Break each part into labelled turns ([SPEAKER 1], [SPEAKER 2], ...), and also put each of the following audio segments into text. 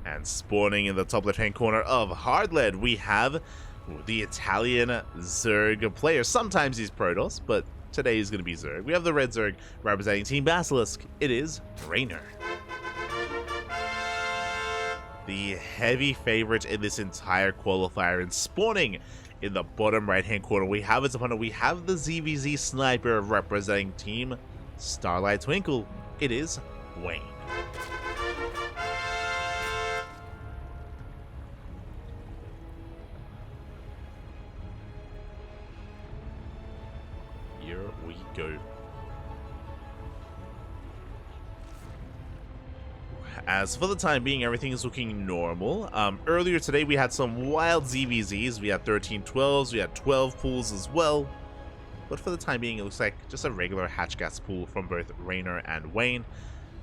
[SPEAKER 1] And spawning in the top left-hand corner of Hardlead, we have the Italian Zerg player. Sometimes he's Protoss, but today he's going to be Zerg. We have the red Zerg representing Team Basilisk. It is Reynor. The heavy favorite in this entire qualifier, and spawning in the bottom right-hand corner, we have its opponent. We have the ZvZ Sniper representing Team Starlight Twinkle. It is Wayne. Here we go. As for the time being, everything is looking normal. Earlier today, we had some wild ZvZs. We had 13-12s, we had 12 pools as well. But for the time being, it looks like just a regular hatch gas pool from both Reynor and Wayne.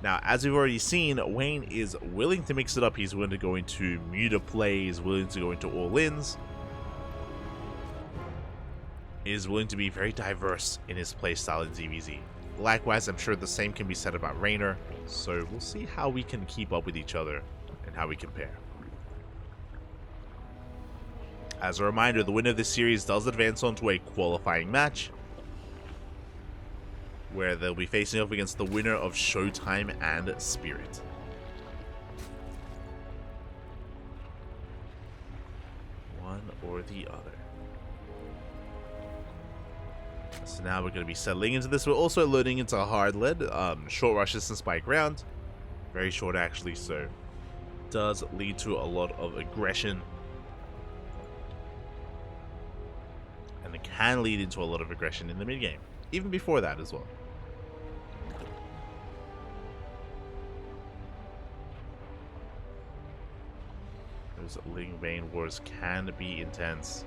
[SPEAKER 1] Now, as we've already seen, Wayne is willing to mix it up. He's willing to go into muta plays, willing to go into all-ins. He is willing to be very diverse in his playstyle in ZvZ. Likewise, I'm sure the same can be said about Reynor, so we'll see how we can keep up with each other and how we compare. As a reminder, the winner of this series does advance onto a qualifying match, where they'll be facing off against the winner of Showtime and Spirit. One or the other. So now we're going to be settling into this. We're also loading into hard lead, short rush distance by ground. Very short actually, so does lead to a lot of aggression. And it can lead into a lot of aggression in the mid game, even before that as well. Those Ling Bane wars can be intense.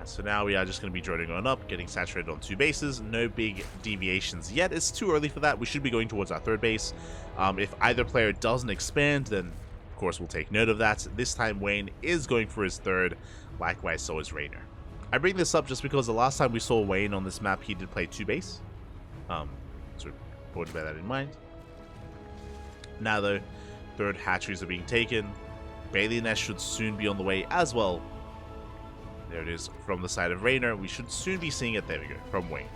[SPEAKER 1] So now we are just going to be droning on up, getting saturated on 2 bases. No big deviations yet. It's too early for that. We should be going towards our 3rd base. If either player doesn't expand, then of course we'll take note of that. This time Wayne is going for his 3rd. Likewise, so is Reynor. I bring this up just because the last time we saw Wayne on this map, he did play 2 base. So important to bear that in mind. Now though, 3rd hatcheries are being taken. Bailey Nest should soon be on the way as well. There it is from the side of Reynor. We should soon be seeing it. There we go, from Wayne.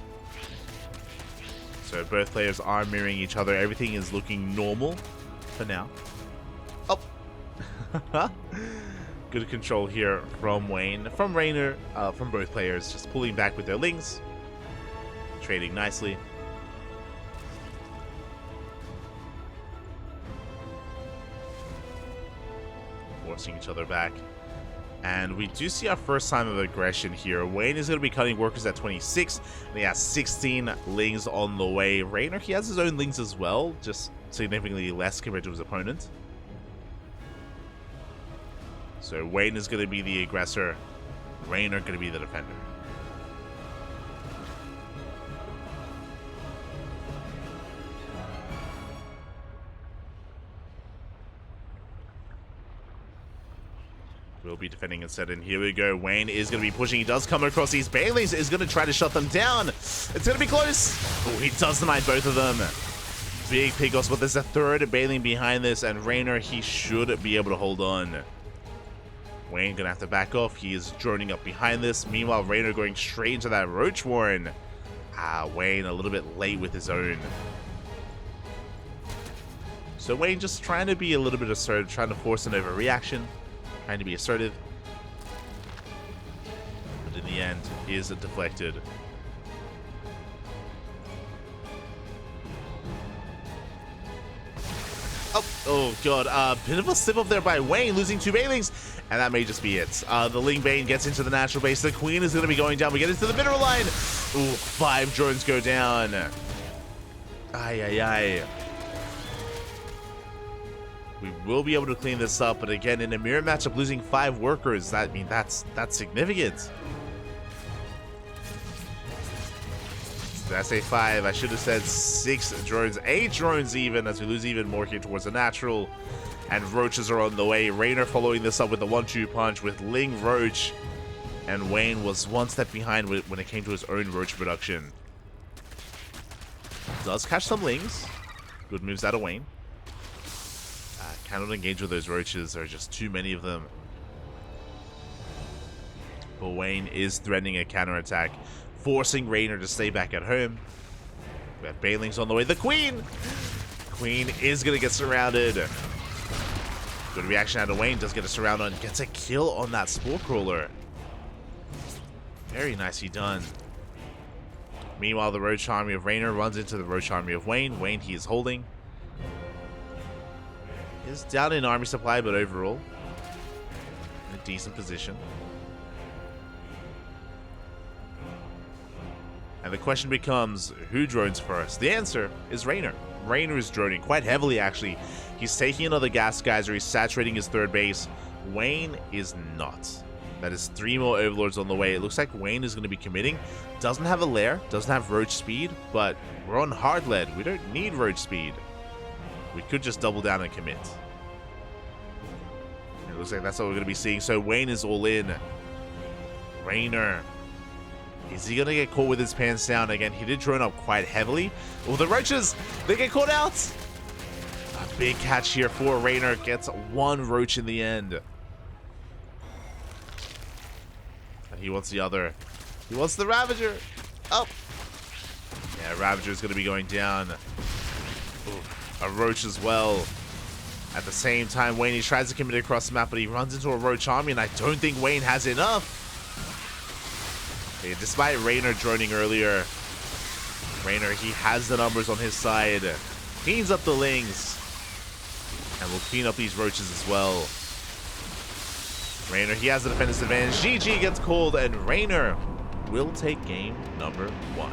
[SPEAKER 1] So both players are mirroring each other. Everything is looking normal for now. Oh! Good control here from Wayne. From Reynor, from both players. Just pulling back with their lings. Trading nicely. Forcing each other back. And we do see our first sign of aggression here. Wayne is going to be cutting workers at 26. And he has 16 lings on the way. Reynor, he has his own lings as well, just significantly less compared to his opponent. So Wayne is going to be the aggressor. Reynor going to be the defender. Will be defending instead, and here we go. Wayne is going to be pushing. He does come across these Baileys. Is going to try to shut them down. It's going to be close. Oh, he does deny both of them. Big pickoffs, but there's a 3rd Bailey behind this, and Reynor, he should be able to hold on. Wayne going to have to back off. He is droning up behind this. Meanwhile, Reynor going straight into that Roach Warren. Wayne a little bit late with his own. So Wayne just trying to be a little bit assertive, trying to force an overreaction. Trying to be assertive, but in the end is deflected. Oh god, bit of a slip up there by Wayne, losing 2 Bailings, and that may just be it. The Ling Bane gets into the natural base. The Queen is going to be going down. We get into the mineral line. Ooh, 5 drones go down. Ay. We will be able to clean this up, but again, in a mirror matchup, losing 5 workers, that's significant. Did I say 5? I should have said 6 drones, 8 drones even, as we lose even more here towards the natural. And roaches are on the way. Reynor following this up with a 1-2 punch with Ling Roach. And Wayne was one step behind when it came to his own roach production. Does catch some Lings. Good moves out of Wayne. Cannot engage with those roaches. There are just too many of them. But Wayne is threatening a counterattack, forcing Reynor to stay back at home. We have Banelings on the way. The Queen! Queen is going to get surrounded. Good reaction out of Wayne. Does get a surround on. Gets a kill on that Spore Crawler. Very nicely done. Meanwhile, the Roach Army of Reynor runs into the Roach Army of Wayne. Wayne, he is holding. Is down in army supply, but overall in a decent position. And the question becomes, who drones first? The answer is Reynor. Reynor is droning quite heavily, actually. He's taking another gas geyser. He's saturating his third base. Wayne is not. That is 3 more Overlords on the way. It looks like Wayne is going to be committing. Doesn't have a lair, doesn't have Roach speed, but we're on hard lead. We don't need Roach speed. We could just double down and commit. It looks like that's what we're going to be seeing. So Wayne is all in. Reynor. Is he going to get caught with his pants down? Again, he did drone up quite heavily. Oh, the Roaches! They get caught out! A big catch here for Reynor. Gets 1 Roach in the end. And he wants the other. He wants the Ravager. Oh! Yeah, Ravager is going to be going down. Ooh, a Roach as well. At the same time, Wayne, he tries to commit across the map, but he runs into a Roach army, and I don't think Wayne has enough. Okay, despite Reynor droning earlier, Reynor, he has the numbers on his side. Cleans up the Lings. And will clean up these Roaches as well. Reynor, he has the defender's advantage. GG gets called, and Reynor will take game number 1.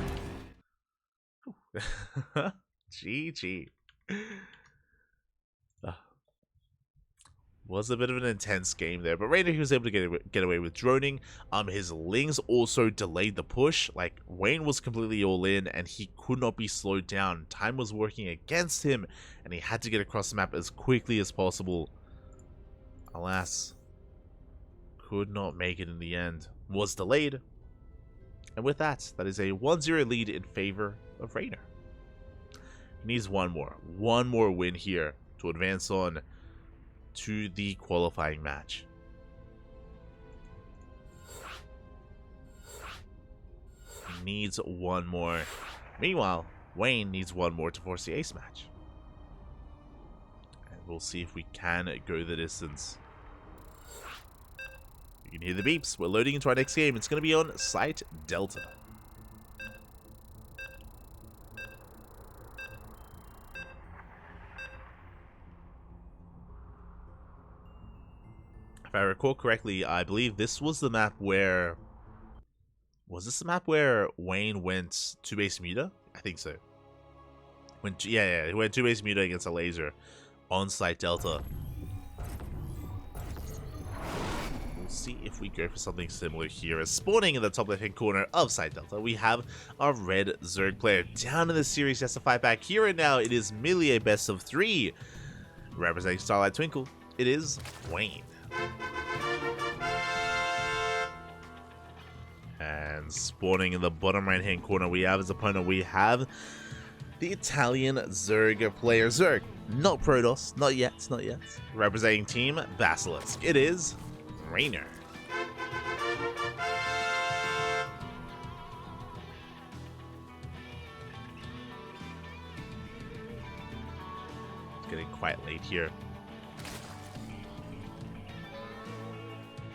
[SPEAKER 1] GG. Was a bit of an intense game there, but Reynor, he was able to get away with droning. His Lings also delayed the push. Like, Wayne was completely all in, and he could not be slowed down. Time was working against him, and he had to get across the map as quickly as possible. Alas, could not make it in the end. Was delayed. And with that, that is a 1-0 lead in favor of Reynor. He needs one more win here to advance on to the qualifying match. He needs 1 more. Meanwhile, Wayne needs 1 more to force the ace match. And we'll see if we can go the distance. You can hear the beeps. We're loading into our next game. It's going to be on Site Delta. If I recall correctly, I believe this was the map where... Was this the map where Wayne went 2-base Muta? I think so. Yeah, he went 2-base Muta against a laser on Site Delta. We'll see if we go for something similar here. As spawning in the top left-hand corner of Site Delta, we have our red Zerg player. Down in the series, he has to fight back. Here and now, it is merely a best of 3. Representing Starlight Twinkle, it is Wayne. And spawning in the bottom right hand corner, we have as opponent, we have the Italian Zerg player. Zerg, not Protoss, not yet. Representing Team Basilisk, it is Reynor. It's getting quite late here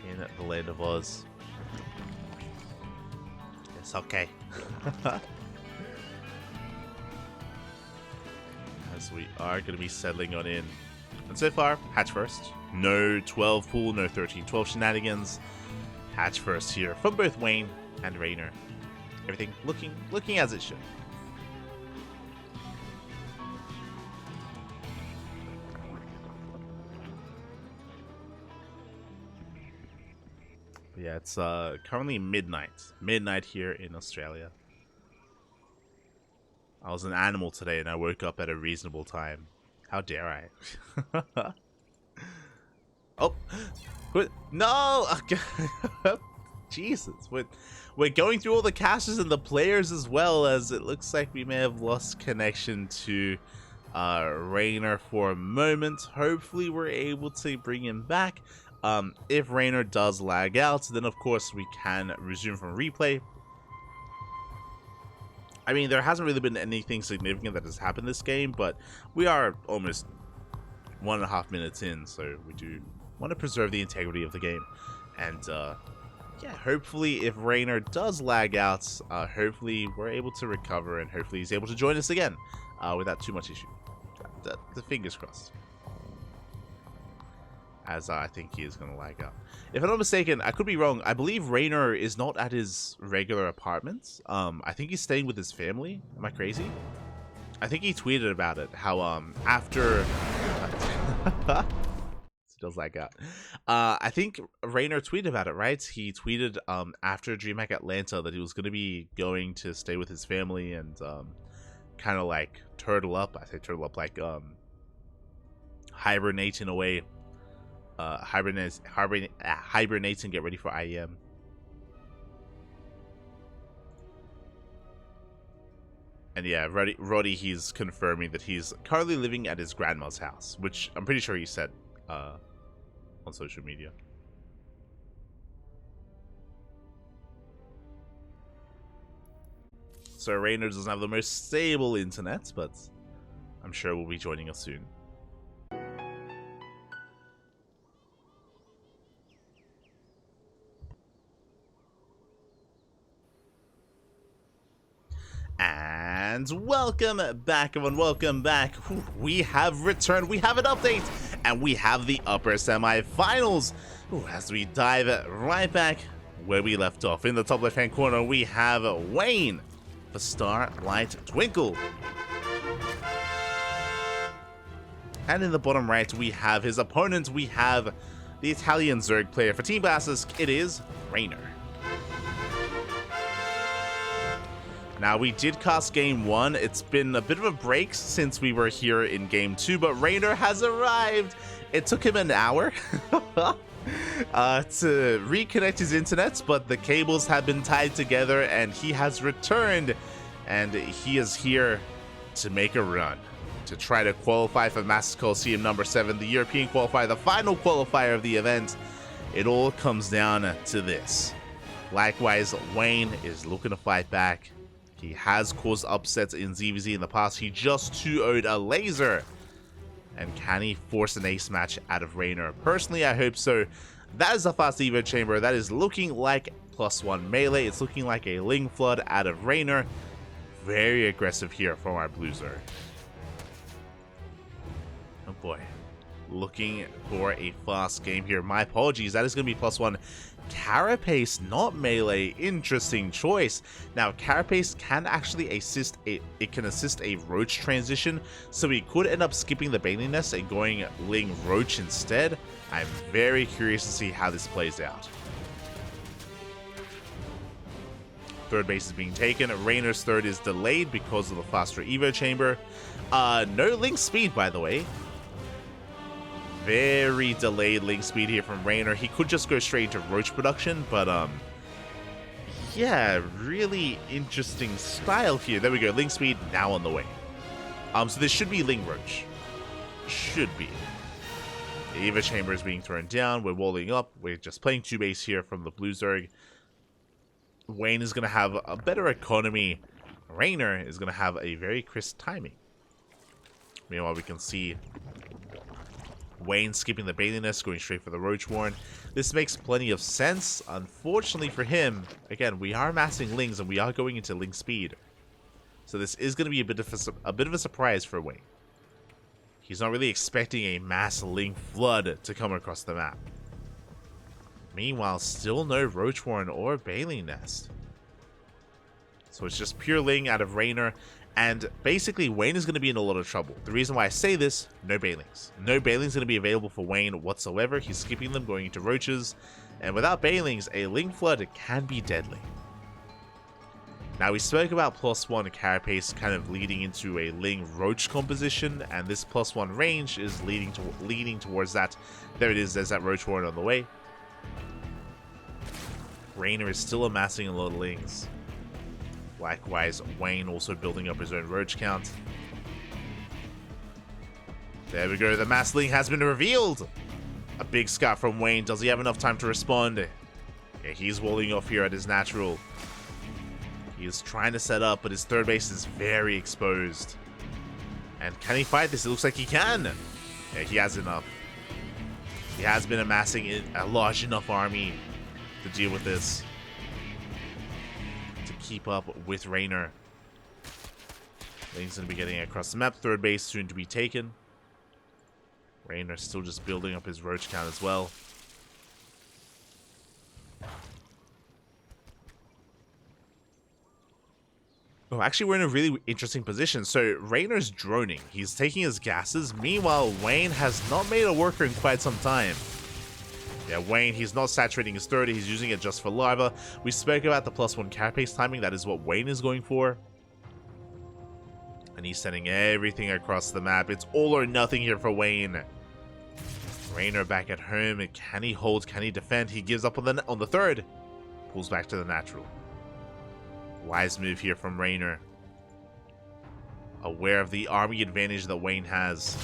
[SPEAKER 1] in the land of Oz. It's okay. As we are going to be settling on in. And so far, hatch first. No 12 pool, no 13-12 shenanigans. Hatch first here from both Wayne and Reynor. Everything looking as it should. Yeah, it's currently midnight here in Australia. I was an animal today and I woke up at a reasonable time. How dare I? Oh, no! Jesus, we're going through all the casters and the players as well, as it looks like we may have lost connection to Reynor for a moment. Hopefully we're able to bring him back. If Reynor does lag out, then of course we can resume from replay. I mean, there hasn't really been anything significant that has happened this game, but we are almost 1.5 minutes in, so we do want to preserve the integrity of the game. And yeah, hopefully if Reynor does lag out, hopefully we're able to recover, and hopefully he's able to join us again without too much issue. The fingers crossed. As I think he is going to lag out. If I'm not mistaken, I could be wrong. I believe Reynor is not at his regular apartment. I think he's staying with his family. Am I crazy? I think he tweeted about it. How after it does lag out. I think Reynor tweeted about it, right? He tweeted after DreamHack Atlanta that he was going to be going to stay with his family and kind of like turtle up. I say turtle up, like hibernate in a way. Hibernate and get ready for IEM. And yeah, Roddy, he's confirming that he's currently living at his grandma's house, which I'm pretty sure he said on social media. So Reynor doesn't have the most stable internet, but I'm sure will be joining us soon. And welcome back, everyone. Welcome back. We have returned. We have an update, and we have the upper semi-finals. As we dive right back where we left off, in the top left-hand corner, we have Wayne for Starlight Twinkle, and in the bottom right, we have his opponent. We have the Italian Zerg player for Team Blasters. It is Reynor. Now, we did cast Game 1. It's been a bit of a break since we were here in Game 2, but Reynor has arrived. It took him an hour to reconnect his internet, but the cables have been tied together, and he has returned. And he is here to make a run, to try to qualify for Masters Coliseum number 7, the European qualifier, the final qualifier of the event. It all comes down to this. Likewise, Wayne is looking to fight back. He has caused upsets in ZvZ in the past. He just 2-0'd a laser. And can he force an ace match out of Reynor? Personally, I hope so. That is a fast Evo chamber. That is looking like +1 melee. It's looking like a Ling Flood out of Reynor. Very aggressive here from our Blue Zerg. Oh boy. Looking for a fast game here. My apologies. That is going to be +1. Carapace, not melee. Interesting choice. Now, Carapace can actually assist a Roach transition, so we could end up skipping the Bailey Nest and going Ling Roach instead. I'm very curious to see how this plays out. Third base is being taken. Reynor's third is delayed because of the faster Evo chamber. No Ling speed, by the way. Very delayed Ling speed here from Reynor. He could just go straight into Roach production, but yeah, really interesting style here. There we go, Ling speed now on the way. So this should be Ling Roach. Should be. The Eva chamber is being thrown down. We're walling up. We're just playing 2 base here from the Blue Zerg. Wayne is going to have a better economy. Reynor is going to have a very crisp timing. Meanwhile, we can see Wayne skipping the Bailey Nest, going straight for the Roach Warren. This makes plenty of sense. Unfortunately for him, again, we are massing Lings and we are going into Ling speed. So this is going to be a bit of a surprise for Wayne. He's not really expecting a mass Ling flood to come across the map. Meanwhile, still no Roach Warren or Bailey Nest. So it's just pure Ling out of Reynor. And basically, Wayne is going to be in a lot of trouble. The reason why I say this, no Bailings. No Bailings going to be available for Wayne whatsoever. He's skipping them, going into Roaches. And without Bailings, a Ling Flood can be deadly. Now, we spoke about +1 Carapace kind of leading into a Ling Roach composition. And this +1 range is leading towards that. There it is, there's that Roach Warren on the way. Reynor is still amassing a lot of lings. Likewise, Wayne also building up his own roach count. There we go, the mass ling has been revealed! A big scout from Wayne. Does he have enough time to respond? Yeah, he's walling off here at his natural. He is trying to set up, but his third base is very exposed. And can he fight this? It looks like he can! Yeah, he has enough. He has been amassing a large enough army to deal with this. To keep up with Reynor. Ling's going to be getting across the map. Third base soon to be taken. Reynor still just building up his roach count as well. Oh, actually, we're in a really interesting position. So, Reynor's droning. He's taking his gases. Meanwhile, Wayne has not made a worker in quite some time. Yeah, Wayne, he's not saturating his 30. He's using it just for larva. We spoke about the +1 carapace timing. That is what Wayne is going for. And he's sending everything across the map. It's all or nothing here for Wayne. Reynor back at home. Can he hold? Can he defend? He gives up on the third. Pulls back to the natural. Wise move here from Reynor. Aware of the army advantage that Wayne has.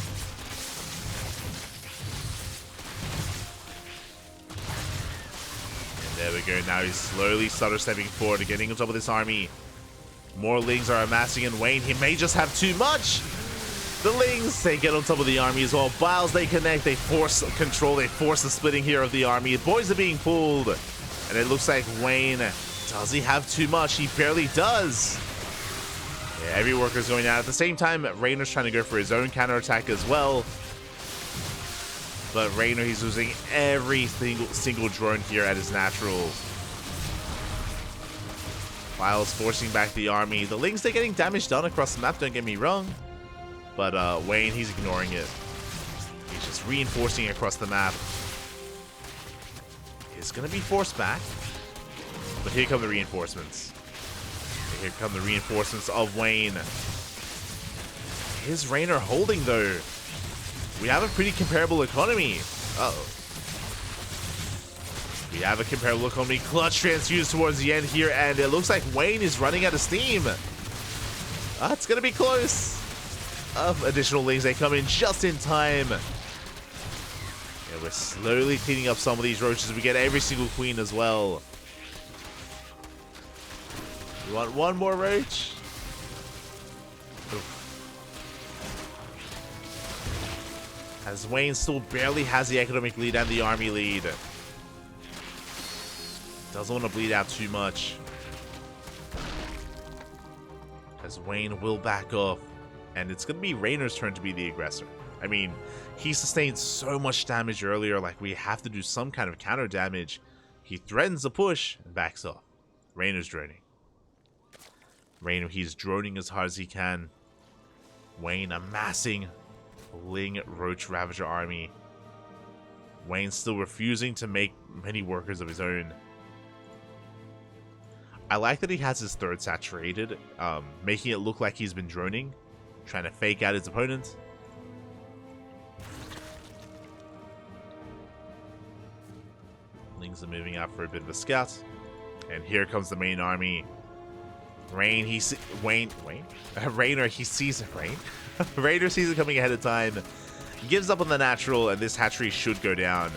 [SPEAKER 1] And there we go. Now he's slowly stutter stepping forward and getting on top of this army. More lings are amassing, and Wayne, he may just have too much. The lings, they get on top of the army as well. Biles, they connect, they force control, they force the splitting here of the army. The boys are being pulled. And it looks like Wayne, does he have too much? He barely does. Yeah, every worker's going out. At the same time, Reynor's trying to go for his own counterattack as well. But Reynor, he's losing every single drone here at his natural. Biles forcing back the army. The lings, they're getting damage done across the map, don't get me wrong. But Wayne, he's ignoring it. He's just reinforcing across the map. It's going to be forced back. But here come the reinforcements. Here come the reinforcements of Wayne. Is Reynor holding, though? We have a pretty comparable economy. Uh-oh. We have a comparable economy. Clutch transfused towards the end here, and it looks like Wayne is running out of steam. It's going to be close. Additional lings, they come in just in time. Yeah, we're slowly cleaning up some of these roaches. We get every single queen as well. You want one more roach? As Wayne still barely has the economic lead and the army lead. Doesn't want to bleed out too much. As Wayne will back off. And it's going to be Reynor's turn to be the aggressor. I mean, he sustained so much damage earlier, like we have to do some kind of counter damage. He threatens the push and backs off. Reynor's droning. Reynor, he's droning as hard as he can. Wayne amassing a Ling Roach Ravager army. Wayne still refusing to make many workers of his own. I like that he has his third saturated, making it look like he's been droning. Trying to fake out his opponent. Lings are moving out for a bit of a scout. And here comes the main army. Reynor, he sees it, Reynor sees it coming ahead of time. He gives up on the natural, and this hatchery should go down.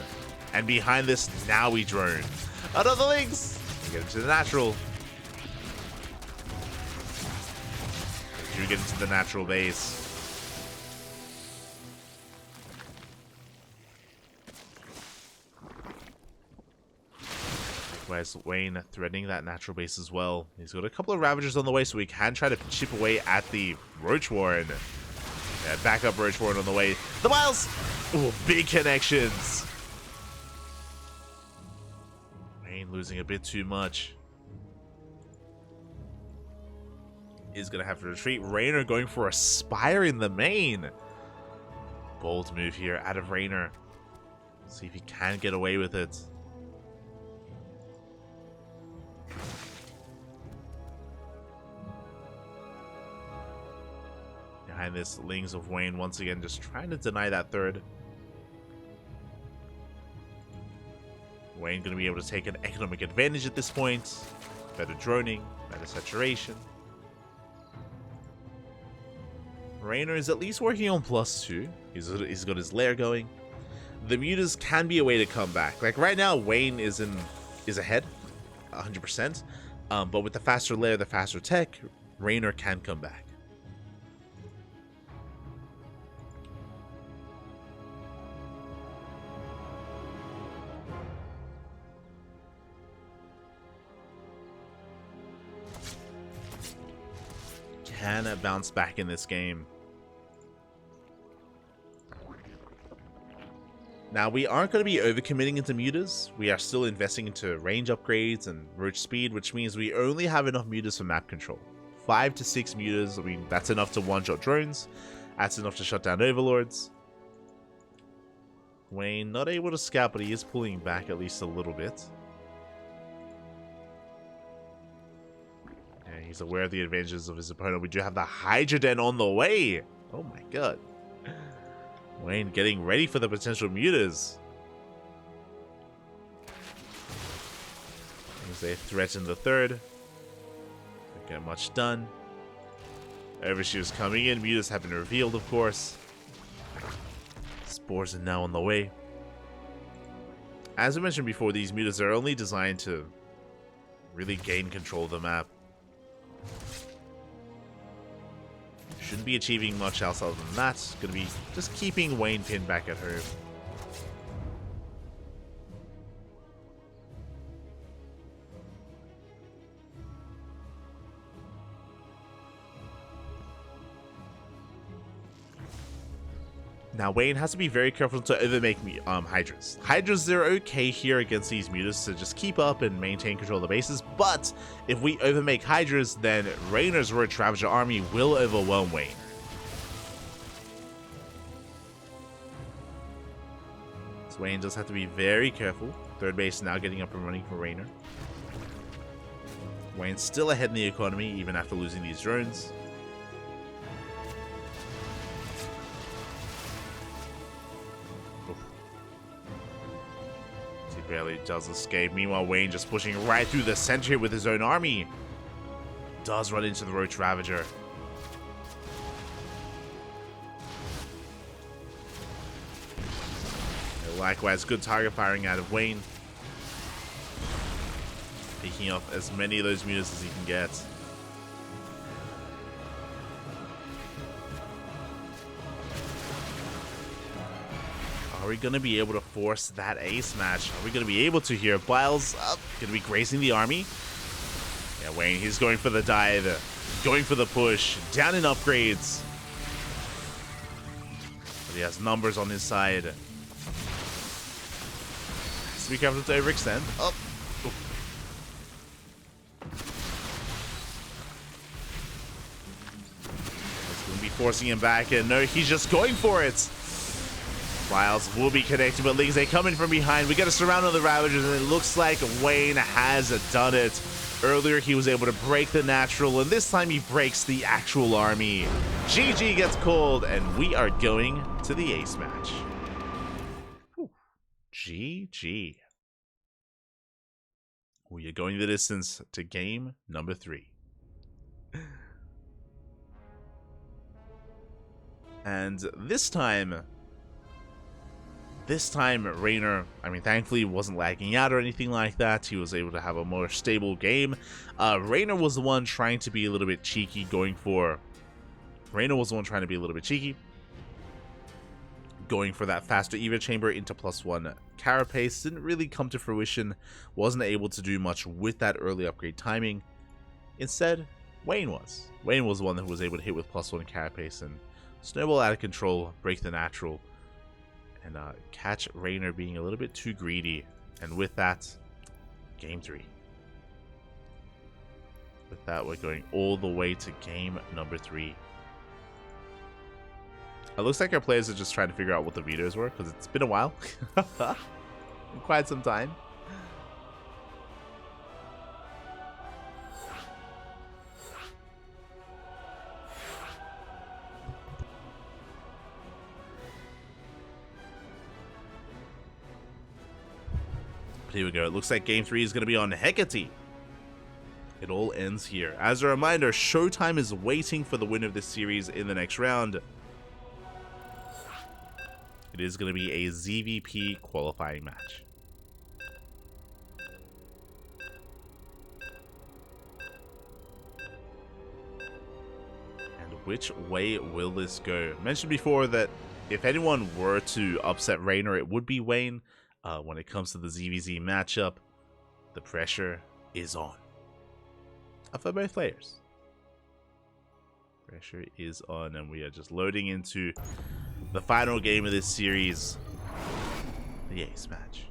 [SPEAKER 1] And behind this, now we drone. Another lings! We get into the natural. We get into the natural base. Likewise, Wayne threatening that natural base as well. He's got a couple of Ravagers on the way, so we can try to chip away at the Roach Warren. Yeah, backup Roach Warren on the way. The Miles! Ooh, big connections. Wayne losing a bit too much. Is going to have to retreat. Reynor going for a Spire in the main. Bold move here out of Reynor. See if he can get away with it. Behind this, Lings of Wayne once again just trying to deny that third. Wayne going to be able to take an economic advantage at this point. Better droning, better saturation. Reynor is at least working on +2. He's got his lair going. The mutas can be a way to come back. Like right now, Wayne is ahead, 100%. But with the faster lair, the faster tech, Reynor can come back. Can bounce back in this game. Now, we aren't going to be overcommitting into mutas. We are still investing into range upgrades and roach speed, which means we only have enough mutas for map control. 5 to 6 mutas, I mean, that's enough to one-shot drones. That's enough to shut down overlords. Wayne not able to scout, but he is pulling back at least a little bit. Yeah, he's aware of the advantages of his opponent. We do have the Hydra Den on the way. Oh my god. Wayne getting ready for the potential mutas. As they threaten the third. Don't get much done. Overshoot's coming in. Mutas have been revealed, of course. Spores are now on the way. As we mentioned before, these mutas are only designed to really gain control of the map. Shouldn't be achieving much else other than that. Gonna be just keeping Wayne pinned back at home. Now, Wayne has to be very careful to overmake Hydras. Hydras, they're okay here against these mutas to just keep up and maintain control of the bases, but if we overmake Hydras, then Reynor's Roach Ravager army will overwhelm Wayne. So Wayne does have to be very careful. Third base now getting up and running for Reynor. Wayne's still ahead in the economy, even after losing these drones. Barely does escape. Meanwhile, Wayne just pushing right through the center here with his own army. Does run into the Roach Ravager. And likewise, good target firing out of Wayne. Picking up as many of those mutas as he can get. Are we going to be able to force that ace match? Are we going to be able to here? Biles up. Going to be grazing the army. Yeah, Wayne, he's going for the dive. Going for the push. Down in upgrades. But he has numbers on his side. Has to be careful to overextend. Up. Oh. He's going to be forcing him back. And no, he's just going for it. Biles will be connected, but Lings, they come in from behind. We got to surround all the Ravagers, and it looks like Wayne has done it. Earlier, he was able to break the natural, and this time he breaks the actual army. GG gets called, and we are going to the ace match. Whew. GG. We are going the distance to game number 3. And this time, Reynor, I mean, thankfully wasn't lagging out or anything like that. He was able to have a more stable game. Reynor was the one trying to be a little bit cheeky, going for that faster Eva chamber into +1 carapace. Didn't really come to fruition. Wasn't able to do much with that early upgrade timing. Instead, Wayne was. Wayne was the one that was able to hit with +1 carapace and snowball out of control, break the natural, and catch Reynor being a little bit too greedy. And with that, game 3. With that, we're going all the way to game number 3. It looks like our players are just trying to figure out what the vetoes were, because it's been a while. Quite some time. But Here we go. It looks like game 3 is going to be on Hecate. It all ends here. As a reminder, Showtime is waiting for the winner of this series in the next round. It is going to be a ZvP qualifying match. And which way will this go? I mentioned before that if anyone were to upset Reynor, it would be Wayne. When it comes to the ZvZ matchup, the pressure is on. For both players. Pressure is on, and we are just loading into the final game of this series, the ace match.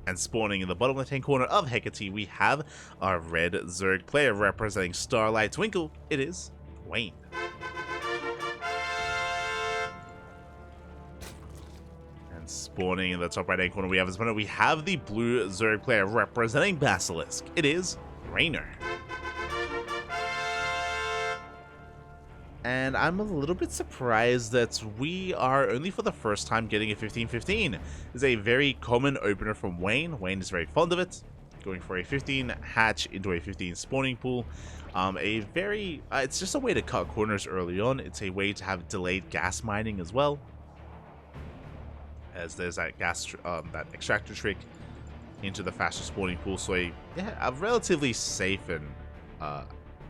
[SPEAKER 1] And spawning in the bottom left-hand corner of Hecate, we have our red Zerg player representing Starlight Twinkle. It is Wayne. And spawning in the top right-hand corner, we have his opponent. We have the blue Zerg player representing Basilisk. It is Reynor. And I'm a little bit surprised that we are only for the first time getting a 15-15. It's a very common opener from Wayne. Wayne is very fond of it. Going for a 15 hatch into a 15 spawning pool. It's just a way to cut corners early on. It's a way to have delayed gas mining as well. As there's that that extractor trick into the faster spawning pool. So a relatively safe and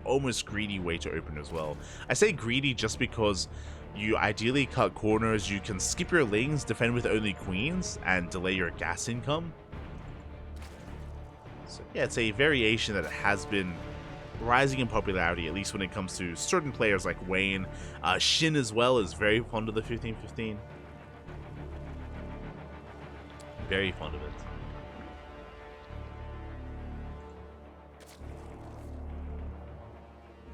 [SPEAKER 1] almost greedy way to open as well. I say greedy just because you ideally cut corners, you can skip your lings, defend with only queens, and delay your gas income. So yeah, it's a variation that has been rising in popularity, at least when it comes to certain players like Wayne. Shin as well is very fond of the 15-15. Very fond of it.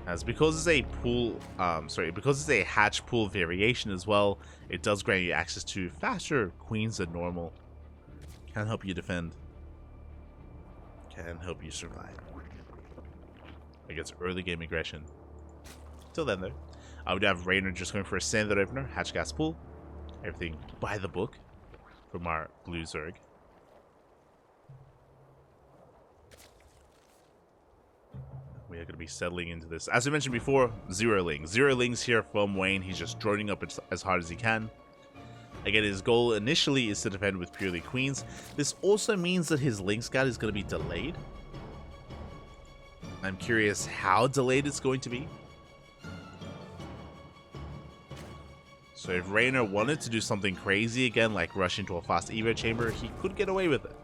[SPEAKER 1] As because it's a pool, because it's a hatch pool variation as well, it does grant you access to faster queens than normal. Can help you defend. Can help you survive against early game aggression. Till then, though, I would have Reynor just going for a standard opener, hatch gas pool, everything by the book from our blue Zerg. We are going to be settling into this. As I mentioned before, zero lings. Zero lings here from Wayne. He's just droning up as hard as he can. Again, his goal initially is to defend with purely queens. This also means that his ling scout is going to be delayed. I'm curious how delayed it's going to be. So if Reynor wanted to do something crazy again, like rush into a fast evo chamber, he could get away with it.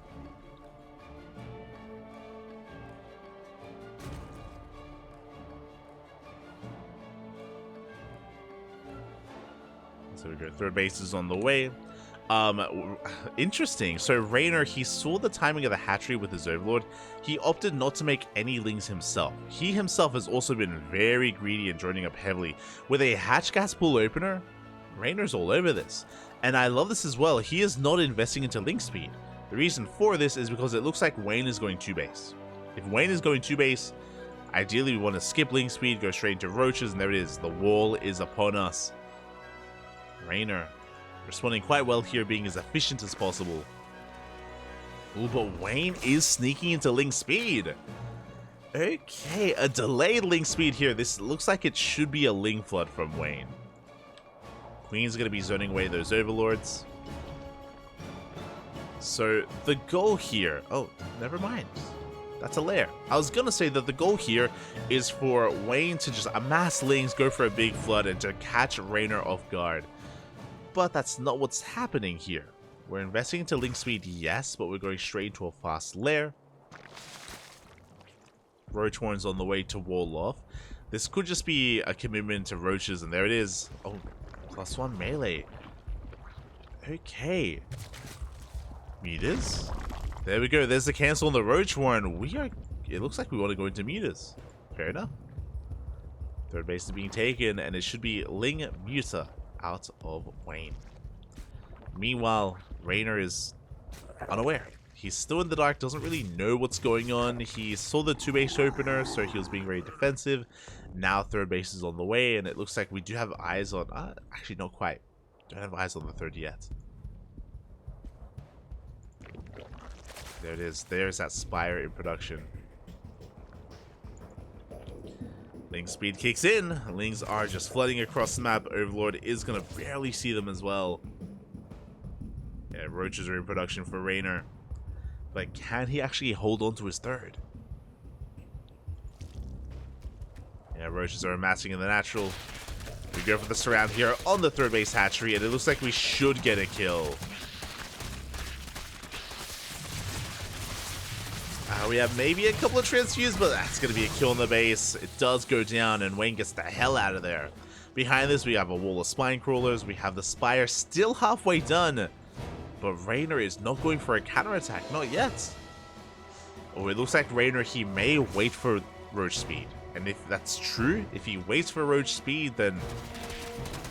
[SPEAKER 1] So we go, third base is on the way. Interesting. So Reynor, he saw the timing of the hatchery with his overlord. He opted not to make any lings himself. He himself has also been very greedy and joining up heavily. With a hatch gas pool opener, Reynor's all over this. And I love this as well. He is not investing into link speed. The reason for this is because it looks like Wayne is going 2 base. If Wayne is going 2 base, ideally we want to skip link speed, go straight into roaches, and there it is. The wall is upon us. Reynor responding quite well here, being as efficient as possible. Ooh, but Wayne is sneaking into link speed. Okay, a delayed link speed here. This looks like it should be a link flood from Wayne. Queen's going to be zoning away those overlords. So the goal here... Oh, never mind. That's a lair. I was going to say that the goal here is for Wayne to just amass lings, go for a big flood, and to catch Reynor off guard. But that's not what's happening here. We're investing into link speed, yes, but we're going straight into a fast lair. Roach Horn's on the way to wall off. This could just be a commitment to roaches, and there it is. Oh, +1 melee. Okay. Meters. There we go. There's the cancel on the Roach Horn. It looks like we want to go into meters. Fair enough. Third base is being taken, and it should be Ling Muta out of Wayne. Meanwhile, Reynor is unaware. He's still in the dark, doesn't really know what's going on. He saw the 2 base opener, so he was being very defensive. Now third base is on the way, and it looks like we do have eyes on... actually, not quite. Don't have eyes on the third yet. There it is. There's that Spire in production. Ling speed kicks in. Lings are just flooding across the map. Overlord is going to barely see them as well. Yeah, Roaches are in production for Reynor. But can he actually hold on to his third? Yeah, Roaches are amassing in the natural. We go for the surround here on the third base hatchery, and it looks like we should get a kill. We have maybe a couple of transfuse, but that's going to be a kill on the base. It does go down, and Wayne gets the hell out of there. Behind this, we have a wall of spine crawlers. We have the Spire still halfway done. But Reynor is not going for a counterattack. Not yet. Oh, it looks like Reynor, he may wait for Roach speed. And if that's true, if he waits for Roach speed, then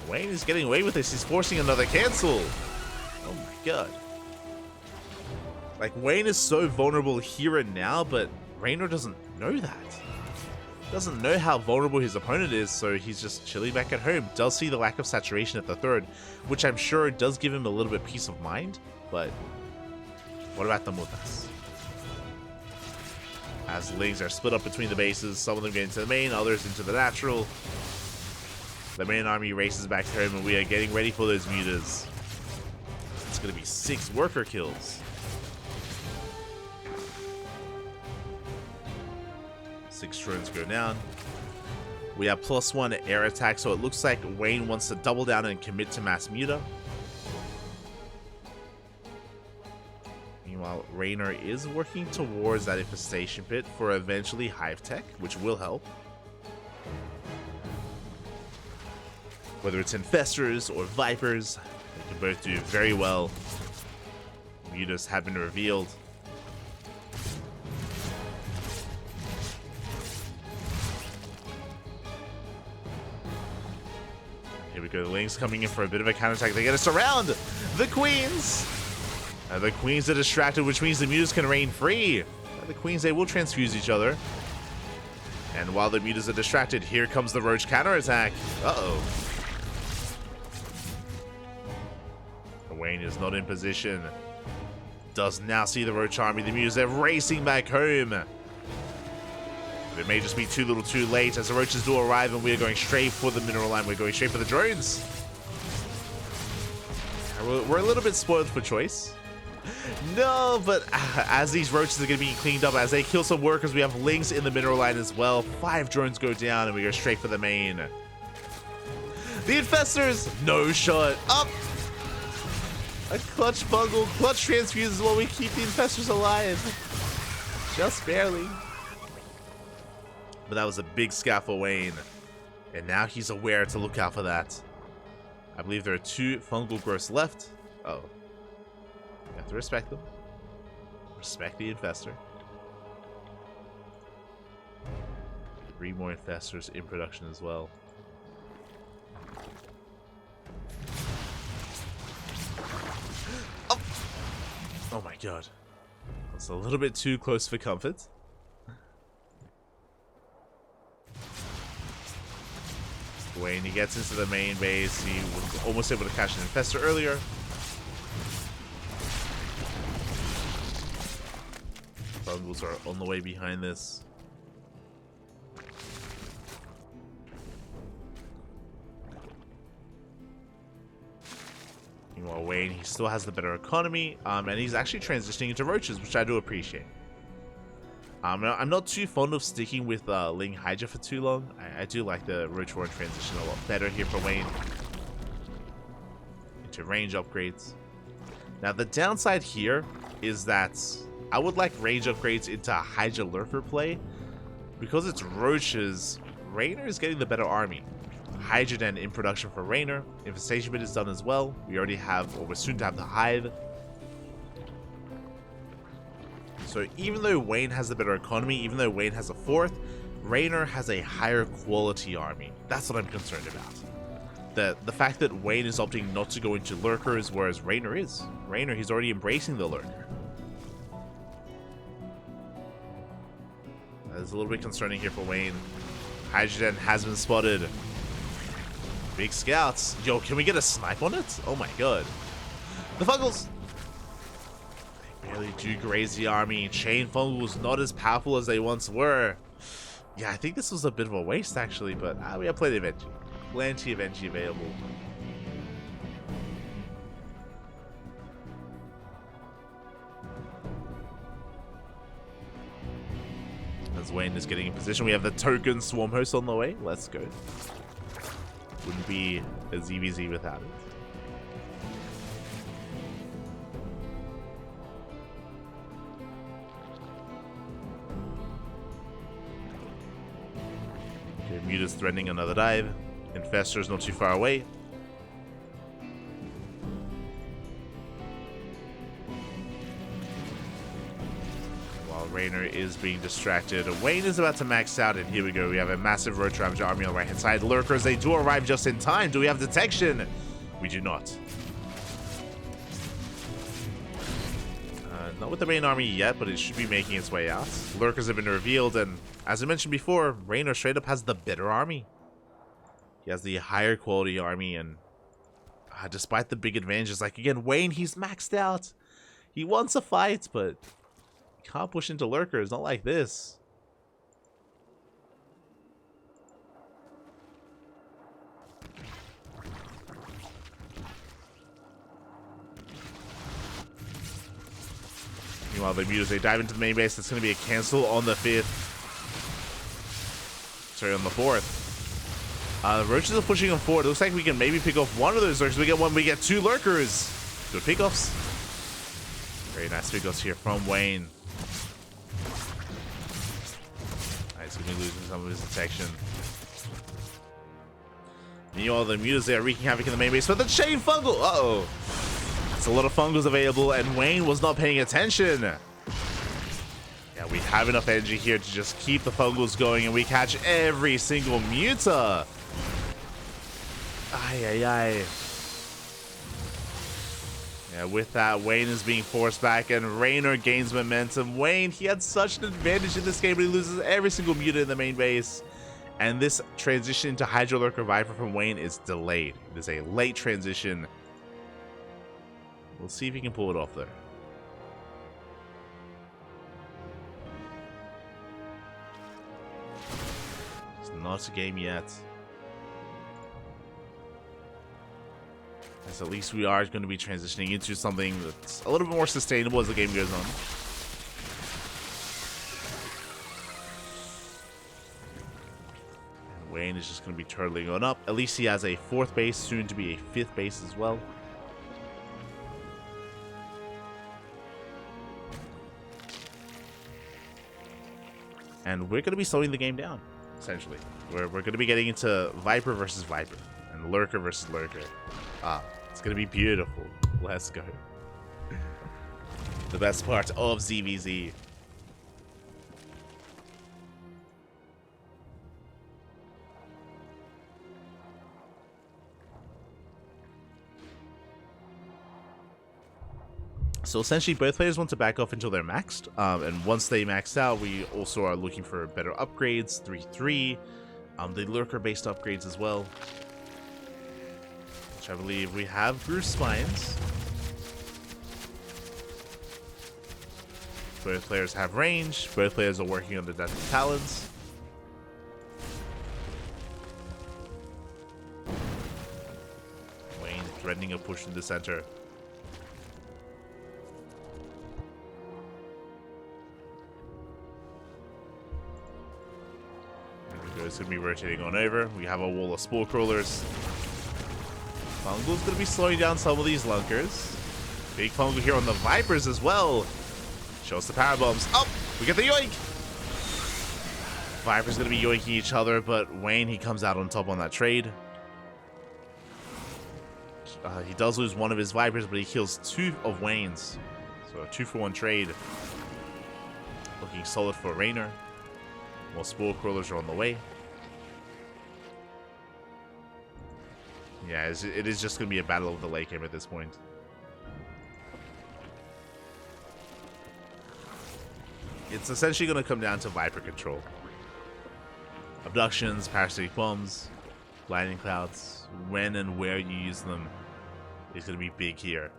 [SPEAKER 1] Wayne is getting away with this. He's forcing another cancel. Oh my god. Like, Wayne is so vulnerable here and now, but Reynor doesn't know that. Doesn't know how vulnerable his opponent is, so he's just chilling back at home. Does see the lack of saturation at the third, which I'm sure does give him a little bit peace of mind, but what about the Mutas? As Lings are split up between the bases, some of them get into the main, others into the natural. The main army races back to home, and we are getting ready for those Mutas. It's going to be 6 worker kills. 6 drones go down. We have +1 air attack, so it looks like Wayne wants to double down and commit to mass Muta. Meanwhile, Reynor is working towards that infestation pit for eventually Hive Tech, which will help. Whether it's Infestors or Vipers, they can both do very well. Mutas have been revealed. Here we go, the Lings coming in for a bit of a counterattack. They get us around the Queens! The Queens are distracted, which means the Mutas can reign free. The Queens, they will transfuse each other. And while the Mutas are distracted, here comes the Roach counterattack. Uh-oh. Wayne is not in position. Does now see the Roach army. The Mutas are racing back home. But it may just be too little too late as the Roaches do arrive, and we are going straight for the mineral line. We're going straight for the drones. We're a little bit spoiled for choice. No, but as these Roaches are going to be cleaned up, as they kill some workers, we have Lings in the mineral line as well. 5 drones go down, and we go straight for the main. The Infestors, no shot. Up. A clutch bungle, clutch transfuses while we keep the Infestors alive. Just barely. But that was a big scaff for Wayne. And now he's aware to look out for that. I believe there are 2 fungal growths left. Oh. You have to respect them. Respect the Infestor. 3 more Infestors in production as well. Oh! Oh my god. That's a little bit too close for comfort. Wayne, he gets into the main base. He was almost able to catch an Infestor earlier. Bungles are on the way behind this. Meanwhile, Wayne, he still has the better economy, and he's actually transitioning into Roaches, which I do appreciate. I'm not too fond of sticking with Ling Hydra for too long. I do like the Roach Warren transition a lot better here for Wayne. Into range upgrades. Now, the downside here is that I would like range upgrades into Hydra Lurker play. Because it's Roaches, Reynor is getting the better army. Hydra Den in production for Reynor. Infestation Bit is done as well. We already have, or we're soon to have, the Hive. So even though Wayne has the better economy, even though Wayne has a 4th, Reynor has a higher quality army. That's what I'm concerned about. The fact that Wayne is opting not to go into Lurkers, whereas Reynor is. Reynor, he's already embracing the Lurker. That is a little bit concerning here for Wayne. Hydrogen has been spotted. Big scouts. Yo, can we get a snipe on it? Oh my god. The Fungals! They really do graze the army. Chain fungals not as powerful as they once were. Yeah, I think this was a bit of a waste actually, but we have plenty of energy. Plenty of energy available. As Wayne is getting in position, we have the token swarm host on the way. Let's go. Wouldn't be a ZvZ without it. Okay, Mute is threatening another dive. Infestor is not too far away. Reynor is being distracted. Wayne is about to max out, and here we go. We have a massive Road Ravager army on the right-hand side. Lurkers, they do arrive just in time. Do we have detection? We do not. Not with the main army yet, but it should be making its way out. Lurkers have been revealed, and as I mentioned before, Reynor straight up has the better army. He has the higher quality army, and despite the big advantages, like again, Wayne, he's maxed out. He wants a fight, but can't push into lurkers, not like this. Meanwhile, the Mutas, they dive into the main base. It's going to be a cancel on the 5th. Sorry, on the 4th. The Roaches are pushing them forward. It looks like we can maybe pick off one of those lurkers. We get one, we get 2 lurkers. Good pickoffs. Very nice pickoffs here from Wayne. He's going to be losing some of his detection. Meanwhile, the Mutas, they are wreaking havoc in the main base, but the chain fungal! Uh-oh. That's a lot of fungals available, and Wayne was not paying attention. Yeah, we have enough energy here to just keep the fungals going, and we catch every single Muta. Ay, ay, ay. Yeah, with that, Wayne is being forced back, and Reynor gains momentum. Wayne, he had such an advantage in this game, but he loses every single Muta in the main base. And this transition to Hydro Lurker Viper from Wayne is delayed. It is a late transition. We'll see if he can pull it off there. It's not a game yet. As at least we are going to be transitioning into something that's a little bit more sustainable as the game goes on. And Wayne is just going to be turtling on up. At least he has a 4th base, soon to be a 5th base as well. And we're going to be slowing the game down, essentially. We're going to be getting into Viper versus Viper and Lurker versus Lurker. It's going to be beautiful. Let's go. The best part of ZvZ. So essentially, both players want to back off until they're maxed. And once they max out, we also are looking for better upgrades, 3-3. The lurker-based upgrades as well. Which I believe we have Bruce Spines. Both players have range. Both players are working on the Death of Talons. Wayne threatening a push in the center. It's going to be rotating on over. We have a wall of Spore Crawlers. Fungal's going to be slowing down some of these Lunkers. Big Fungal here on the Vipers as well. Shows the Power Bombs. Oh, we get the yoink! Vipers going to be yoinking each other, but Wayne, he comes out on top on that trade. He does lose one of his Vipers, but he kills 2 of Wayne's. So a 2-for-1 trade. Looking solid for Reynor. More Spore Crawlers are on the way. Yeah, it is just going to be a battle of the late game at this point. It's essentially going to come down to Viper control. Abductions, parasitic bombs, lightning clouds, when and where you use them is going to be big here.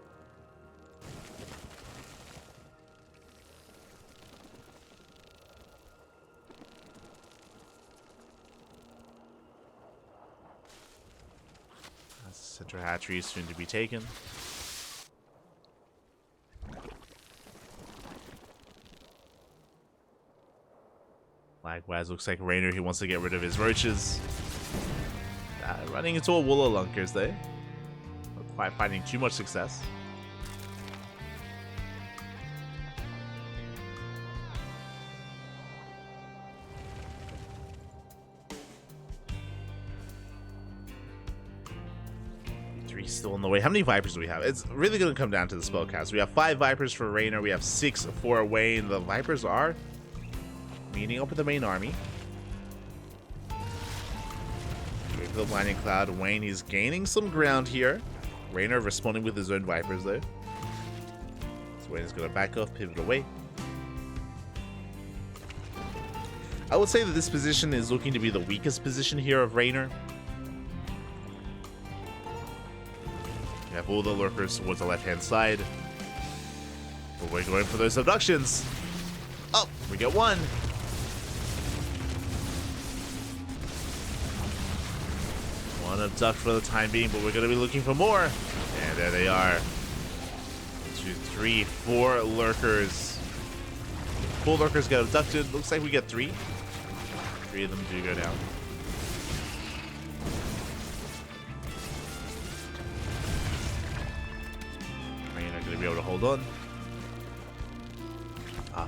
[SPEAKER 1] Center hatchery is soon to be taken. Likewise, looks like Reynor, he wants to get rid of his roaches. Running into a wool of lunkers there. Not quite finding too much success. Three still on the way. How many Vipers do we have? It's really going to come down to the spellcast. We have 5 Vipers for Reynor. We have 6 for Wayne. The Vipers are meeting up with the main army. Wait for the blinding cloud. Wayne is gaining some ground here. Reynor responding with his own Vipers though. So Wayne is going to back off, pivot away. I would say that this position is looking to be the weakest position here of Reynor. We have all the lurkers towards the left-hand side. But we're going for those abductions. Oh, we get one. One abduct for the time being, but we're going to be looking for more. And there they are. 2, 3, 4 lurkers. 4 lurkers get abducted. Looks like we get 3. 3 of them do go down. Going to be able to hold on.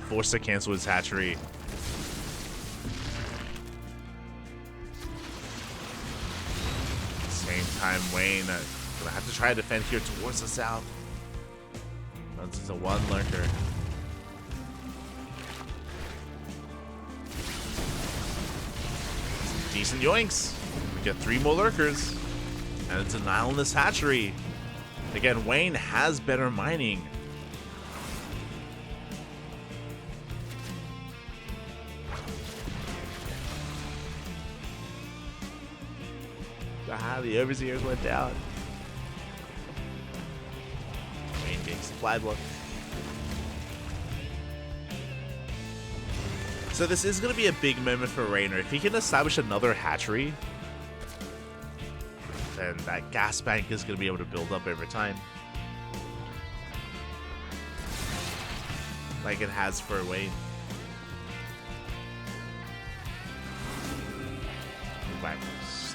[SPEAKER 1] Forced to cancel his hatchery. Same time, Wayne gonna have to try to defend here towards the south. Runs into 1 lurker. Some decent yoinks. We get 3 more lurkers. And it's a denial in this hatchery. Again, Wayne has better mining. The overseers went down. Wayne getting supply block. So this is going to be a big moment for Reynor. If he can establish another hatchery, then that gas bank is going to be able to build up over time. Like it has for Wayne.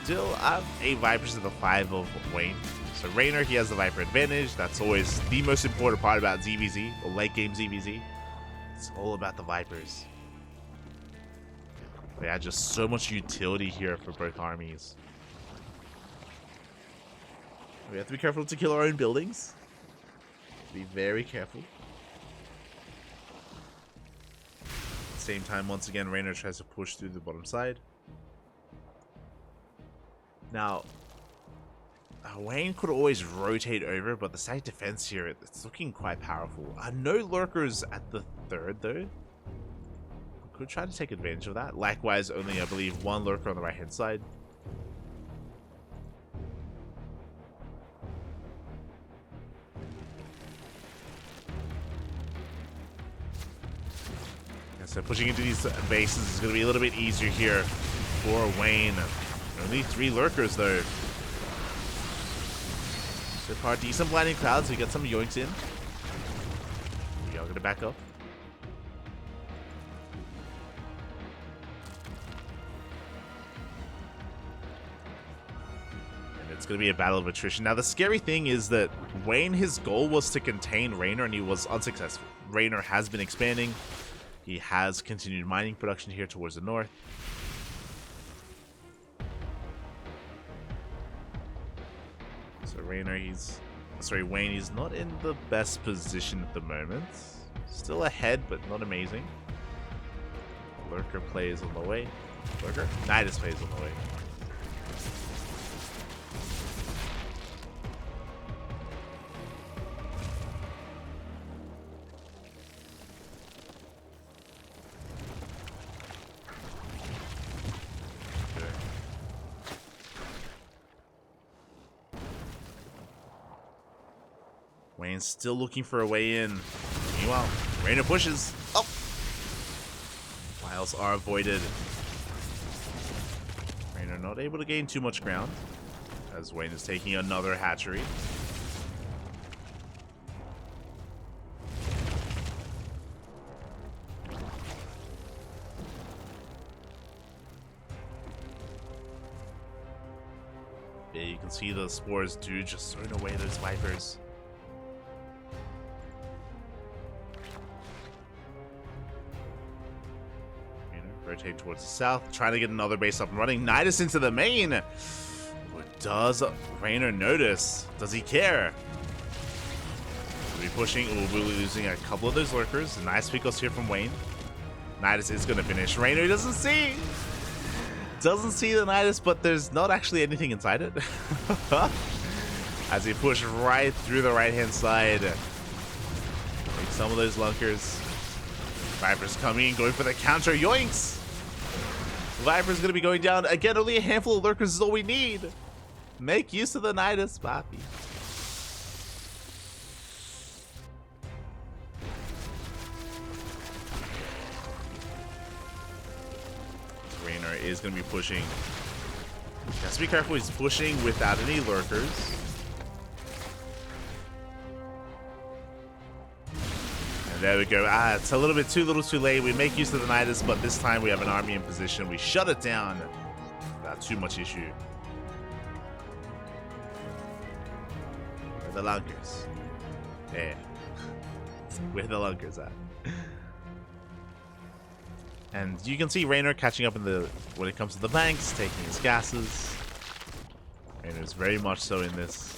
[SPEAKER 1] Still up 8 Vipers to the 5 of Wayne. So Reynor, he has the Viper advantage. That's always the most important part about ZvZ, or late game ZvZ. It's all about the Vipers. They add just so much utility here for both armies. We have to be careful to kill our own buildings. Be very careful. At the same time, once again, Reynor tries to push through the bottom side. Now, Wayne could always rotate over, but the side defense here, it's looking quite powerful. No lurkers at the 3rd, though. Could try to take advantage of that. Likewise, only, I believe, 1 lurker on the right-hand side. And so pushing into these bases is going to be a little bit easier here for Wayne. Only 3 lurkers, though. So far, decent blinding clouds. We get some yoinks in. We are going to back up. And it's going to be a battle of attrition. Now, the scary thing is that Wayne, his goal was to contain Reynor, and he was unsuccessful. Reynor has been expanding. He has continued mining production here towards the north. So Wayne, he's not in the best position at the moment. Still ahead, but not amazing. Lurker plays on the way. Lurker? Nidus plays on the way. Wayne's still looking for a way in. Meanwhile, Reynor pushes. Oh! Wiles are avoided. Reynor not able to gain too much ground. as Wayne is taking another hatchery. Yeah, you can see the spores do just throwing away those vipers. Rotate towards the south, trying to get another base up and running. Nidus into the main. What does Reynor notice? Does he care? We'll be pushing. We'll be losing a couple of those lurkers. A nice pick here from Wayne. Nidus is going to finish. Reynor doesn't see. Doesn't see the Nidus, but there's not actually anything inside it. As he pushed right through the right-hand side. Take some of those lunkers. Viper's coming, going for the counter. Yoinks! Viper's gonna be going down. Again, only a handful of lurkers is all we need. Make use of the Nidus, Papi. Reynor is gonna be pushing. Just be careful, he's pushing without any lurkers. There we go. It's a little bit too late. We make use of the Nidus, but this time we have an army in position. We shut it down without too much issue. Where the lunkers? Yeah. Where the lunkers at? And you can see Reynor catching up when it comes to the banks, taking his gases. Raynor's very much so in this.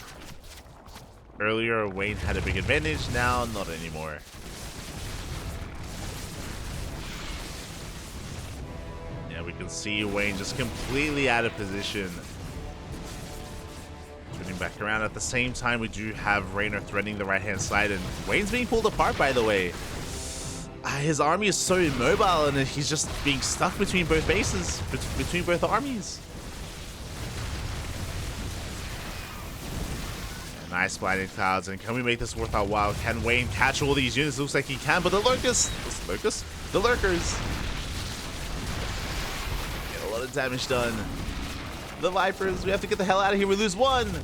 [SPEAKER 1] Earlier, Wayne had a big advantage. Now, not anymore. We can see Wayne just completely out of position. Turning back around. At the same time, we do have Reynor threatening the right-hand side, and Wayne's being pulled apart, by the way. His army is so immobile, and he's just being stuck between both bases, between both armies. Nice blinding clouds, and can we make this worth our while? Can Wayne catch all these units? Looks like he can, but the lurkers, the lurkers. Of damage done. The Vipers, we have to get the hell out of here. We lose one. And the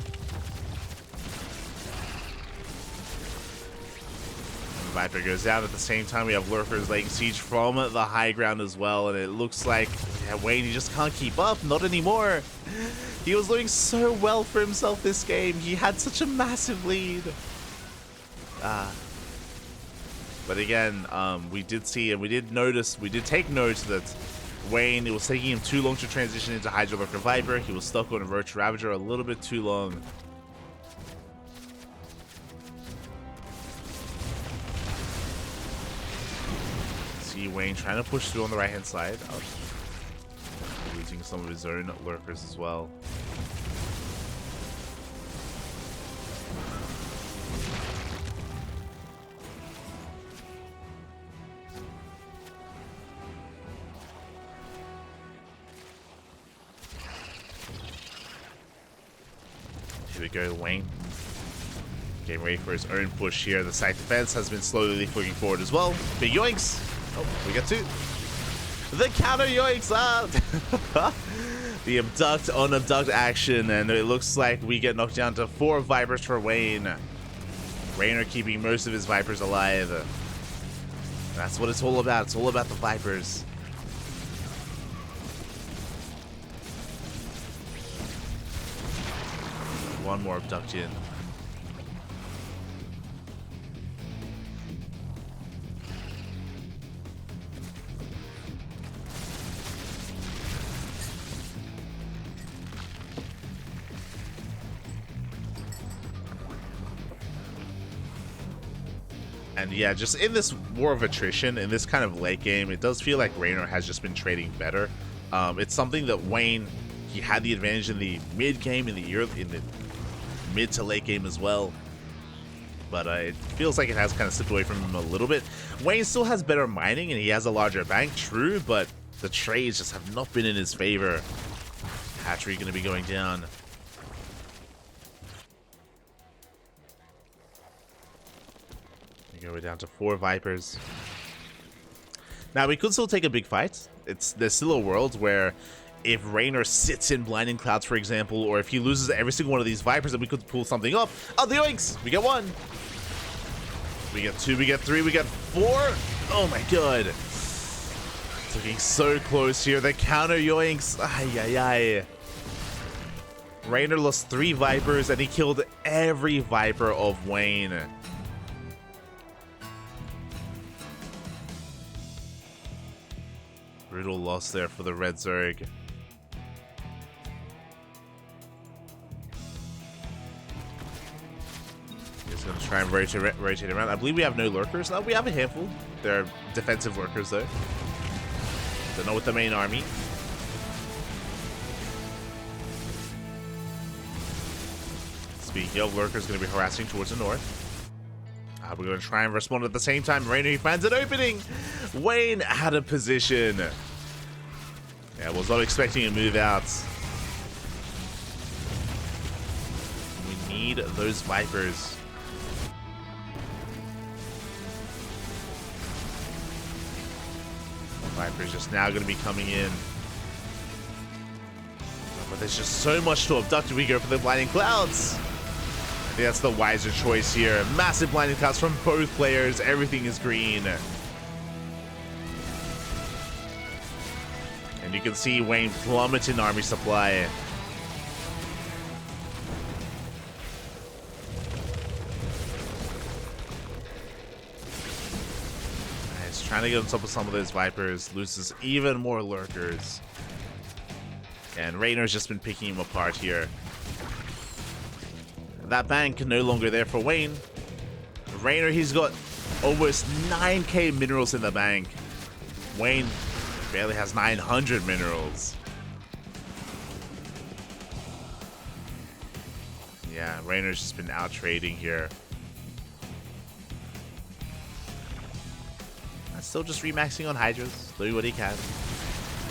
[SPEAKER 1] Viper goes down. At the same time, we have lurkers laying siege from the high ground as well, and it looks like Wayne, he just can't keep up. Not anymore. He was doing so well for himself this game. He had such a massive lead. But again, we did see and we did take note that Wayne, it was taking him too long to transition into Hydra Lurker Viper. He was stuck on a Roach Ravager a little bit too long. See Wayne trying to push through on the right-hand side. Losing some of his own lurkers as well. Here we go, Wayne. Getting ready for his own push here. The side defense has been slowly looking forward as well. Big yoinks! Oh, we got two. The counter yoinks out! The abduct on abduct action, and it looks like we get knocked down to 4 Vipers for Wayne. Reynor keeping most of his Vipers alive. That's what it's all about. It's all about the Vipers. One more abduction. And yeah, just in this war of attrition, in this kind of late game, it does feel like Reynor has just been trading better. It's something that Wayne, he had the advantage in the mid game, in the mid to late game as well. But it feels like it has kind of slipped away from him a little bit. Wayne still has better mining and he has a larger bank, true, but the trades just have not been in his favor. Hatchery going to be going down. We're down to 4 Vipers. Now we could still take a big fight. There's still a world where if Reynor sits in Blinding Clouds, for example, or if he loses every single one of these Vipers, then we could pull something off. Oh, the yoinks! We get 1. We get 2, we get 3, we get 4. Oh my god. It's looking so close here. The counter yoinks. Ay, ay, ay. Reynor lost 3 Vipers and he killed every Viper of Wayne. Brutal loss there for the Red Zerg. He's going to try and rotate around. I believe we have no lurkers. No, we have a handful. They're defensive lurkers, though. Don't know with the main army. Speaking of, lurkers going to be harassing towards the north. We're going to try and respond at the same time. Reynor finds an opening. Wayne out of position. Yeah, was not expecting a move out. We need those Vipers. Vipers just now going to be coming in. But there's just so much to abduct if we go for the Blinding Clouds. I think that's the wiser choice here. Massive Blinding Clouds from both players. Everything is green. And you can see Wayne plummet in army supply. He's trying to get on top of some of those Vipers. Loses even more lurkers. And Reynor's just been picking him apart here. That bank no longer there for Wayne. Reynor, he's got almost 9k minerals in the bank. Wayne barely has 900 minerals. Yeah, Reynor's just been out trading here. Still just remaxing on Hydras, doing what he can.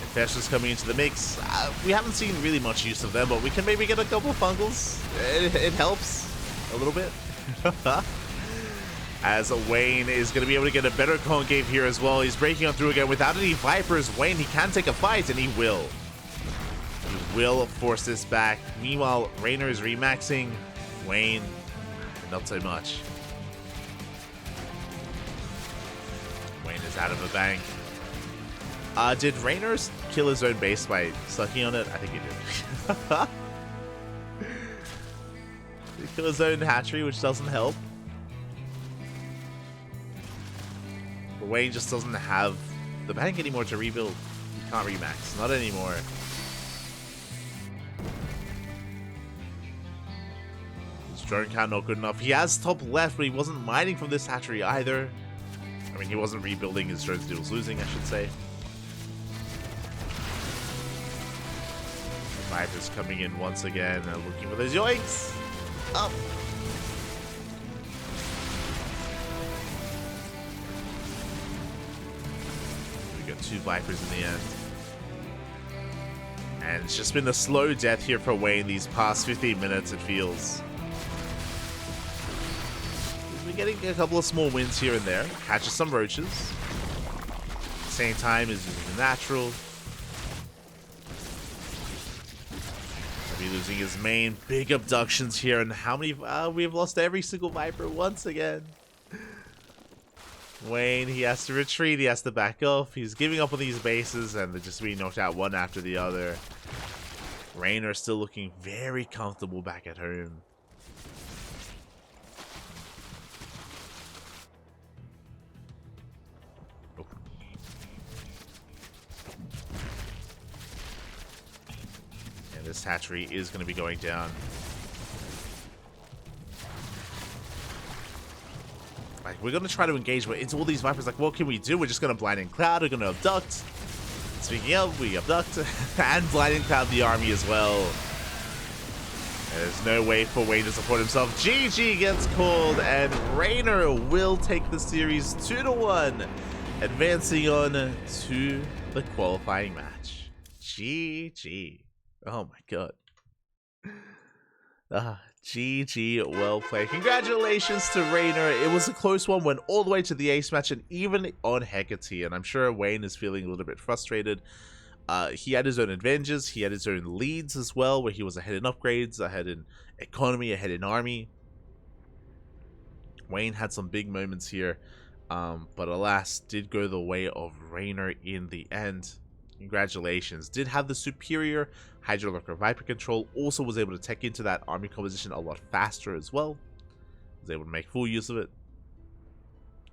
[SPEAKER 1] Infesta's coming into the mix. We haven't seen really much use of them, but we can maybe get a couple of fungals. It helps a little bit. As Wayne is going to be able to get a better concave here as well. He's breaking on through again without any Vipers. Wayne, he can take a fight, and he will. He will force this back. Meanwhile, Reynor is remaxing. Wayne, not so much. Wayne is out of the bank. Did Reynor kill his own base by sucking on it? I think he did. Did he kill his own hatchery, which doesn't help? But Wayne just doesn't have the bank anymore to rebuild. He can't remax. Not anymore. His drone count not good enough. He has top left, but he wasn't mining from this hatchery either. I mean, he wasn't rebuilding his drones, he was losing, I should say. Vipers coming in once again, looking for those yoinks. Up. We got 2 Vipers in the end. And it's just been a slow death here for Wayne these past 15 minutes, it feels. He's been getting a couple of small wins here and there. Catches some roaches. At the same time, is using the natural. Losing his main. Big abductions here, and how many we've lost every single Viper once again. Wayne, he has to retreat, he has to back off, he's giving up on these bases, and they're just being knocked out one after the other. Reynor still looking very comfortable back at home. This hatchery is going to be going down. Like, we're going to try to engage into all these Vipers. Like, what can we do? We're just going to Blinding Cloud. We're going to abduct. Speaking of, we abduct and Blinding Cloud the army as well. There's no way for Wayne to support himself. GG gets called, and Reynor will take the series 2-1, advancing on to the qualifying match. GG. Oh my god. GG, well played. Congratulations to Reynor. It was a close one, went all the way to the ace match, and even on Hecate, and I'm sure Wayne is feeling a little bit frustrated. He had his own advantages. He had his own leads as well, where he was ahead in upgrades, ahead in economy, ahead in army. Wayne had some big moments here, but alas, did go the way of Reynor in the end. Congratulations. Did have the superior Hydrolocker Viper control. Also was able to tech into that army composition a lot faster as well. Was able to make full use of it.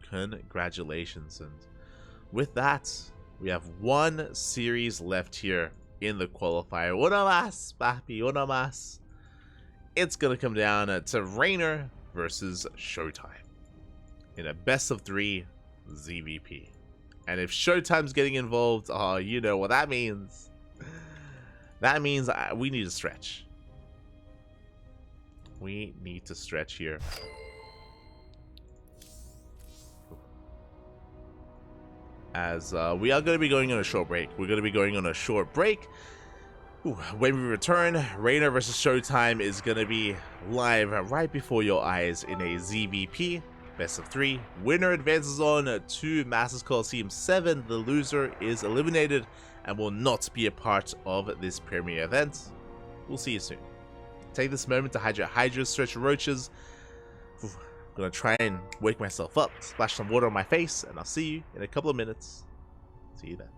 [SPEAKER 1] Congratulations. And with that, we have one series left here in the qualifier. Una más, papi, una más. It's going to come down to Reynor versus Showtime in a best of 3 ZVP. And if Showtime's getting involved, oh, you know what that means. That means we need to stretch. We need to stretch here. As we are going to be going on a short break. We're going to be going on a short break. When we return, Reynor versus Showtime is going to be live right before your eyes in a ZVP. Best of 3. Winner advances on to Masters Coliseum 7. The loser is eliminated and will not be a part of this premier event. We'll see you soon. Take this moment to hydrate hydras, stretch your roaches. I'm going to try and wake myself up, splash some water on my face, and I'll see you in a couple of minutes. See you then.